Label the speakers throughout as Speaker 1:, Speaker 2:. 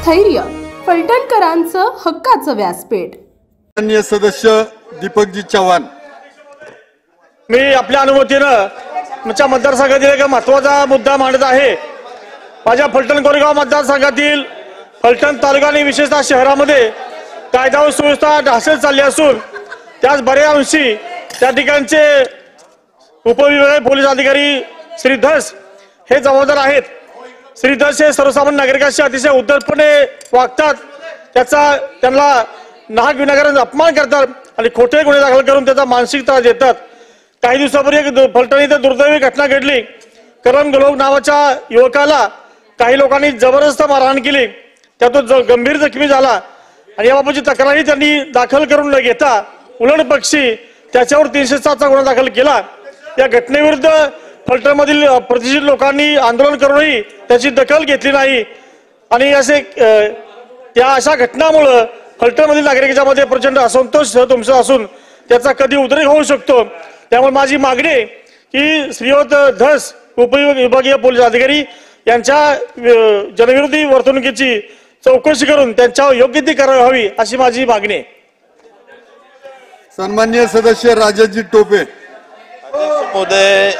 Speaker 1: स्थैर्य फलटणकरांचं हक्काचं व्यासपीठ।
Speaker 2: माननीय सदस्य दीपकजी चव्हाण,
Speaker 3: मी आपल्या अनुमतीनं माझ्या मतदारसंघातील एक महत्त्वाचा मुद्दा मांडत आहे। माझ्या फलटण कोरेगाव मतदारसंघातील फलटण तालुका आणि विशेषतः शहरामध्ये कायदा व सुव्यवस्था ढासळत चालली असून त्याच बऱ्याच अंशी त्या ठिकाणचे उपविभागीय पोलीस अधिकारी श्री धस हे जबाबदार आहेत। श्री धस हे सर्वसामान्य नागरिकांशी अतिशय उद्धटपणे वागतात, त्यांना नाहक विनाकारण अपमान करतात आणि खोटे गुन्हे दाखल करून त्याचा मानसिक त्रास देतात। काही दिवसापूर्वी एक फलटण इथे दुर्दैवी घटना घडली। करण गलोग नावाच्या युवकाला काही लोकांनी जबरदस्त मारहाण केली, त्यातून गंभीर जखमी झाला आणि याबाबतची तक्रारही त्यांनी दाखल करून न घेता उलट पक्षी त्याच्यावर 307 चा गुन्हा दाखल केला। या घटनेविरुद्ध फलटणमधील प्रतिष्ठित लोकांनी आंदोलन करूनही त्याची दखल घेतली नाही आणि अशा घटनांमुळे फलटणमधील नागरिकांच्या मध्ये प्रचंड असंतोष तुमचा असून त्याचा कधी उद्रेक होऊ शकतो। त्यामुळे माझी मागणी आहे की श्रीयुत धस उपविभागीय पोलीस अधिकारी यांच्या जनविरोधी वर्तणुकीची चौकशी करून त्यांच्यावर योग्य ती कारवाई व्हावी अशी माझी मागणी आहे।
Speaker 2: सन्माननीय सदस्य राजाजी टोपे
Speaker 4: महोदय,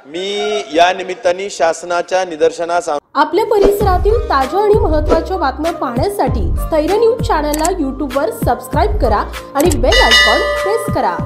Speaker 4: मी या निमित्ताने शासनाच्या निदर्शनास
Speaker 1: आपल्या परिसरातील ताज्या आणि महत्त्वाच्या बातम्या पाहण्यासाठी स्थैर्य न्यूज चॅनलला YouTube वर सबस्क्राइब करा आणि बेल आयकॉन प्रेस करा।